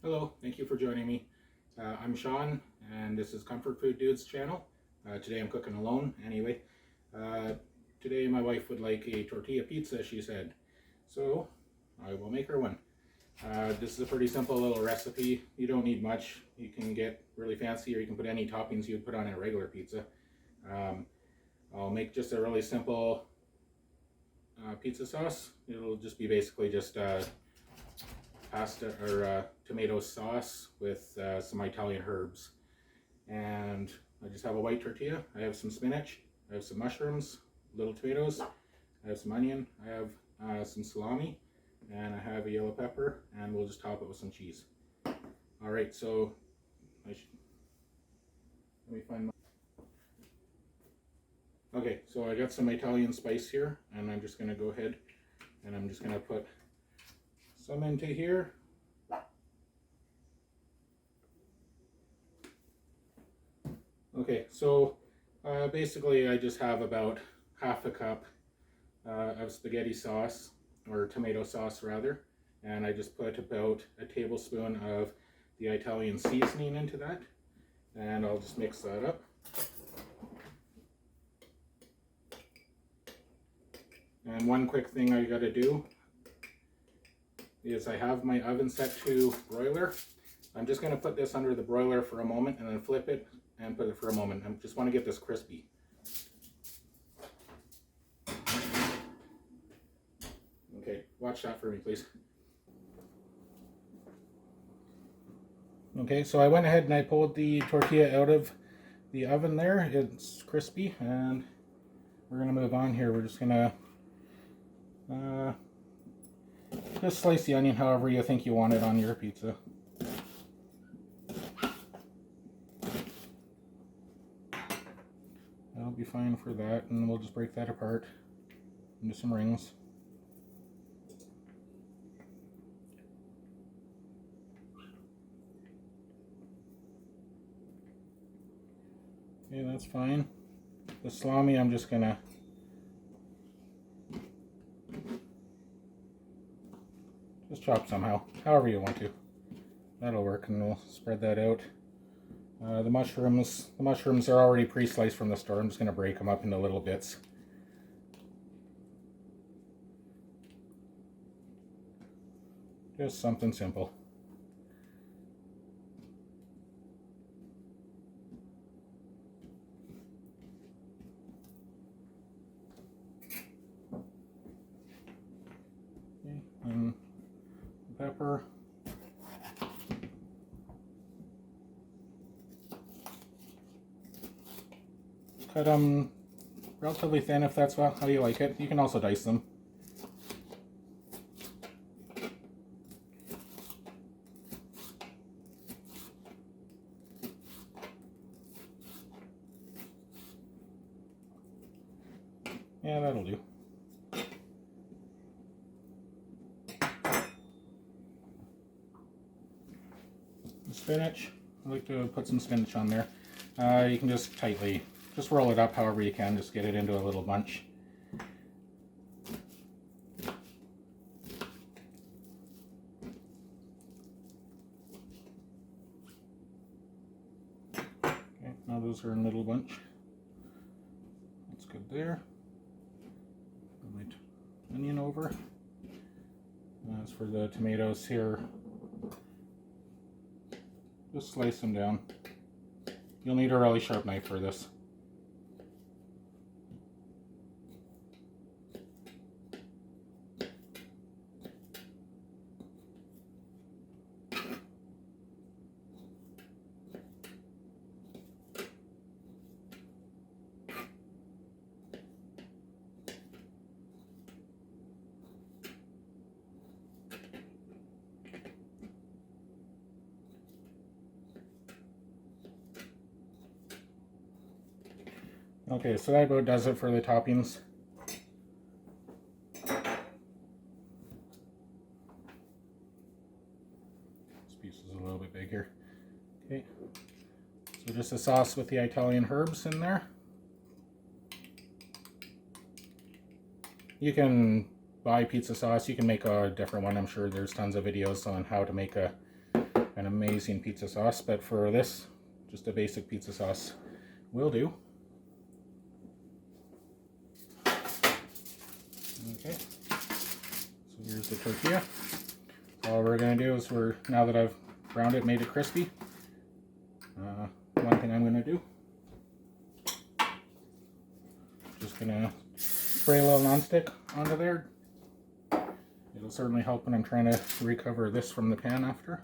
Hello, thank you for joining me. I'm Sean, and this is Comfort Food Dudes channel. Today I'm cooking alone anyway. Uh, Today my wife would like a tortilla pizza, she said. So I will make her one. This is a pretty simple little recipe. You don't need much. You can get really fancy, or you can put any toppings you'd put on a regular pizza. I'll make just a really simple pizza sauce. It'll just be basically just pasta or tomato sauce with some Italian herbs. And I just have a white tortilla. I have some spinach. I have some mushrooms, little tomatoes. I have some onion. I have some salami, and I have a yellow pepper. And we'll just top it with some cheese. All right. So let me find my. Okay. So I got some Italian spice here, and I'm just gonna go ahead and I'm just gonna put some into here. Okay, so basically I just have about half a cup of spaghetti sauce, or tomato sauce rather, and I just put about a tablespoon of the Italian seasoning into that, and I'll just mix that up. And one quick thing I gotta do is I have my oven set to broiler. I'm just going to put this under the broiler for a moment and then flip it and put it for a moment. I just want to get this crispy. Okay, watch that for me, please. Okay, so I went ahead and I pulled the tortilla out of the oven there. It's crispy, and we're going to move on here. We're just going to just slice the onion however you think you want it on your pizza. That'll be fine for that, and we'll just break that apart into some rings. Okay, that's fine. The salami I'm just gonna chop somehow, however you want to. That'll work, and we'll spread that out. The mushrooms are already pre-sliced from the store. I'm just going to break them up into little bits. Just something simple. Okay, and pepper. Cut them relatively thin if that's how you like it. You can also dice them. Yeah, that'll do. Spinach. I like to put some spinach on there. You can just just roll it up however you can, just get it into a little bunch. Okay, now those are in a little bunch. That's good there. Put my onion over. As for the tomatoes here, just slice them down. You'll need a really sharp knife for this. Okay, so that about does it for the toppings. This piece is a little bit bigger. Okay, so just a sauce with the Italian herbs in there. You can buy pizza sauce. You can make a different one. I'm sure there's tons of videos on how to make a an amazing pizza sauce, but for this, just a basic pizza sauce will do. Okay, so here's the tortilla. All we're going to do is now that I've browned it, made it crispy, one thing I'm going to do, just going to spray a little nonstick onto there. It'll certainly help when I'm trying to recover this from the pan after.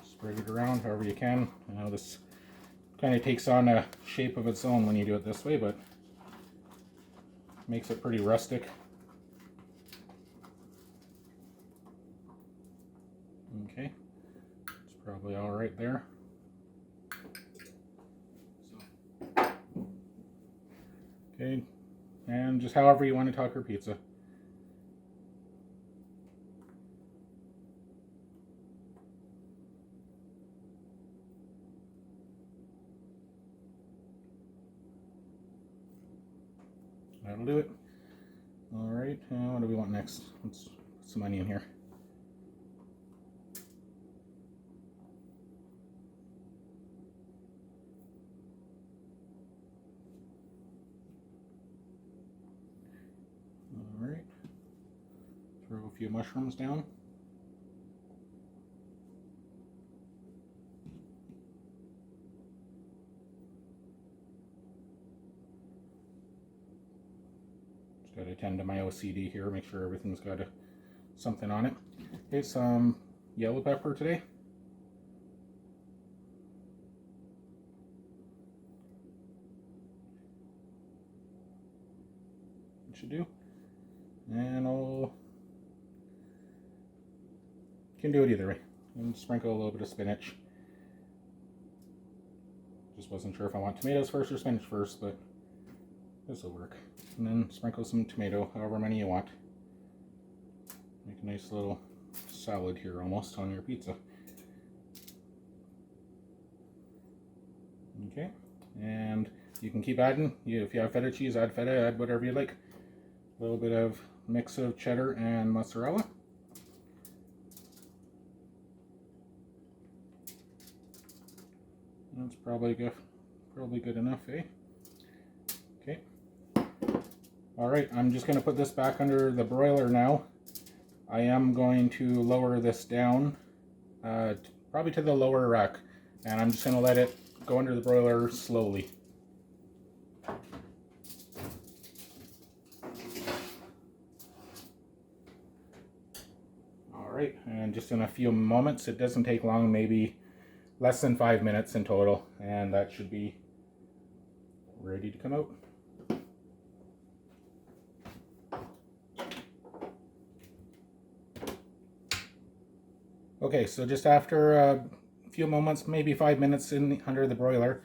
Spread it around however you can. I know this kind of takes on a shape of its own when you do it this way, but makes it pretty rustic. Okay, it's probably all right there. Okay, and just however you want to talk your pizza. That'll do it. All right, what do we want next? Let's put some onion here. All right, throw a few mushrooms down. Got to attend to my OCD here, make sure everything's got something on it. Okay, some yellow pepper today. It should do. And can do it either way. And sprinkle a little bit of spinach. Just wasn't sure if I want tomatoes first or spinach first, but this will work. And then sprinkle some tomato, however many you want. Make a nice little salad here almost on your pizza. Okay, and you can keep adding. If you have feta cheese, add feta, add whatever you like. A little bit of mix of cheddar and mozzarella. That's probably good enough, eh? Okay. All right, I'm just going to put this back under the broiler now. I am going to lower this down, probably to the lower rack, and I'm just going to let it go under the broiler slowly. All right, and just in a few moments, it doesn't take long, maybe less than 5 minutes in total, and that should be ready to come out. Okay, so just after a few moments, maybe 5 minutes under the broiler,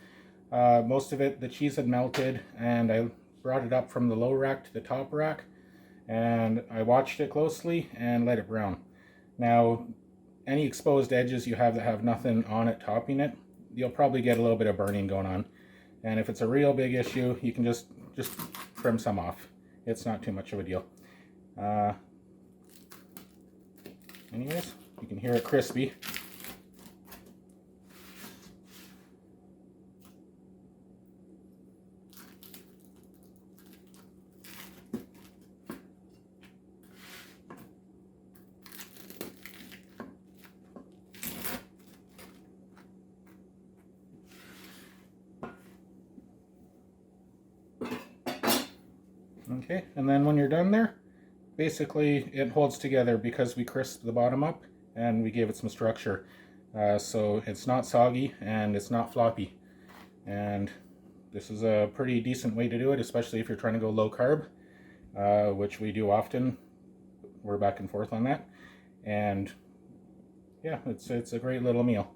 most of it, the cheese had melted, and I brought it up from the low rack to the top rack, and I watched it closely and let it brown. Now, any exposed edges you have that have nothing on it topping it, you'll probably get a little bit of burning going on. And if it's a real big issue, you can just trim some off. It's not too much of a deal. Anyways, you can hear it crispy. Okay, and then when you're done there, basically it holds together because we crisped the bottom up and we gave it some structure. So it's not soggy and it's not floppy. And this is a pretty decent way to do it, especially if you're trying to go low carb, which we do often. We're back and forth on that. And yeah, it's a great little meal.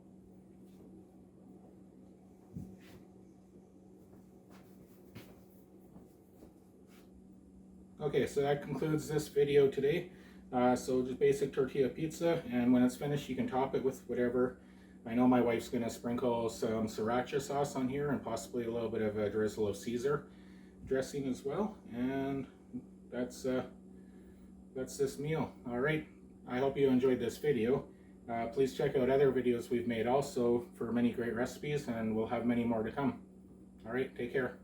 Okay, so that concludes this video today. So just basic tortilla pizza, and when it's finished you can top it with whatever. I know my wife's going to sprinkle some sriracha sauce on here and possibly a little bit of a drizzle of Caesar. dressing as well, and that's this meal. All right, I hope you enjoyed this video. Please check out other videos we've made also for many great recipes, and we'll have many more to come. All right, take care.